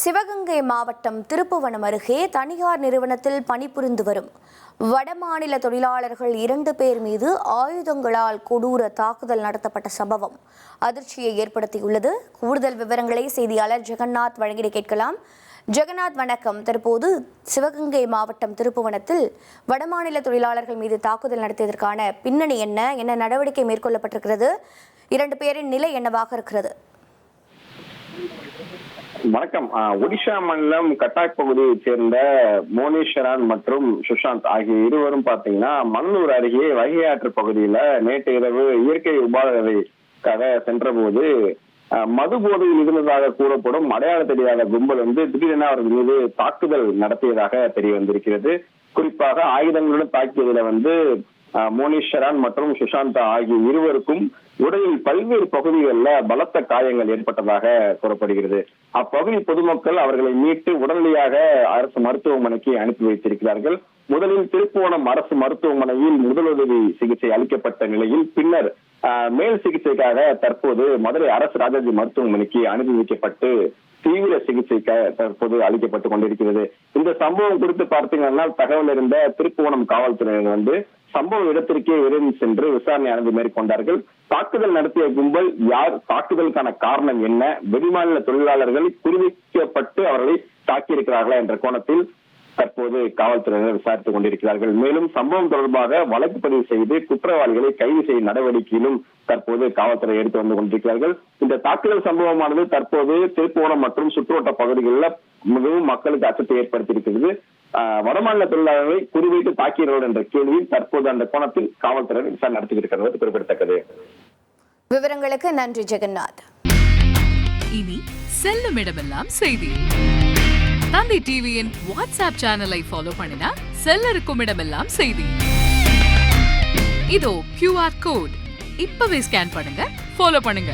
சிவகங்கை மாவட்டம் திருப்புவனம் அருகே தனியார் நிறுவனத்தில் பணிபுரிந்து வரும் வடமாநில தொழிலாளர்கள் 2 பேர் மீது ஆயுதங்களால் கொடூர தாக்குதல் நடத்தப்பட்ட சம்பவம் அதிர்ச்சியை ஏற்படுத்தியுள்ளது. கூடுதல் விவரங்களை செய்தியாளர் ஜெகநாத் வழங்கி கேட்கலாம். ஜெகநாத், வணக்கம். தற்போது சிவகங்கை மாவட்டம் திருப்புவனத்தில் வடமாநில தொழிலாளர்கள் மீது தாக்குதல் நடத்தியதற்கான பின்னணி என்ன நடவடிக்கை மேற்கொள்ளப்பட்டிருக்கிறது? 2 பேரின் நிலை என்னவாக இருக்கிறது? வணக்கம். ஒடிஷா மாநிலம் கட்டாக் பகுதியைச் சேர்ந்த மோனீஸ்வரன் மற்றும் சுஷாந்த் ஆகிய இருவரும் பாத்தீங்கன்னா மண்ணூர் அருகே வைகையாற்று பகுதியில நேற்று இரவு இயற்கை உபாதைக்காக சென்ற போது மது போதையில் இருந்ததாக கூறப்படும் அடையாள தெரியாத கும்பல் திடீரென அவர்கள் மீது தாக்குதல் நடத்தியதாக தெரிய வந்திருக்கிறது. குறிப்பாக ஆயுதங்களுடன் தாக்கியதுல மோனீஸ்வரன் மற்றும் சுஷாந்த் ஆகிய இருவருக்கும் உடலில் பல்வேறு பகுதிகளில் பலத்த காயங்கள் ஏற்பட்டதாக கூறப்படுகிறது. அப்பகுதி பொதுமக்கள் அவர்களை மீட்டு உடனடியாக அரசு மருத்துவமனைக்கு அனுப்பி வைத்திருக்கிறார்கள். முதலில் திருப்புவனம் அரசு மருத்துவமனையில் முதலுதவி சிகிச்சை அளிக்கப்பட்ட நிலையில் பின்னர் மேல் சிகிச்சைக்காக தற்போது மதுரை அரசு ராஜாஜி மருத்துவமனைக்கு அனுப்பி வைக்கப்பட்டு தீவிர சிகிச்சைக்காக தற்போது அளிக்கப்பட்டுக் கொண்டிருக்கிறது. இந்த சம்பவம் குறித்து பார்த்தீங்கன்னா தகவல் இருந்த திருப்புவனம் காவல்துறையினர் சம்பவ இடத்திற்கே விரைந்து சென்று விசாரணை மேற்கொண்டார்கள். தாக்குதல் நடத்திய கும்பல் யார், தாக்குதலுக்கான காரணம் என்ன, வெளிமாநில தொழிலாளர்கள் குறிவைக்கப்பட்டு அவர்களை தாக்கியிருக்கிறார்களா என்ற கோணத்தில் தற்போது காவல்துறையினர் விசாரித்துக் கொண்டிருக்கிறார்கள். மேலும் சம்பவம் தொடர்பாக வழக்கு பதிவு செய்து குற்றவாளிகளை கைது செய்யும் நடவடிக்கையிலும் தற்போது காவல்துறை எடுத்து வந்து கொண்டிருக்கிறார்கள். இந்த தாக்குதல் சம்பவமானது தற்போது திருப்புவனம் மற்றும் சுற்றுவட்ட பகுதிகளில் மிகவும் மக்களுக்கு அச்சத்தை ஏற்படுத்தியிருக்கிறது. வடமாநில தொழிலாளர்களை குறிவைத்து தாக்கியவர்கள் என்ற கேள்வியில் தற்போது அந்த கோணத்தில் காவல்துறையினர் விசாரணை நடத்தியிருக்கிறது குறிப்பிடத்தக்கது. விவரங்களுக்கு நன்றி ஜெகநாத். இனி செல்லும் இடமெல்லாம் செய்தி. தந்தை டிவியின் வாட்ஸ்அப் சேனலை ஃபாலோ பண்ணினா செல்ல இருக்கும் இடமெல்லாம் செய்தி. இதோ QR கோட் இப்பவே ஸ்கேன் பண்ணுங்க, ஃபாலோ பண்ணுங்க.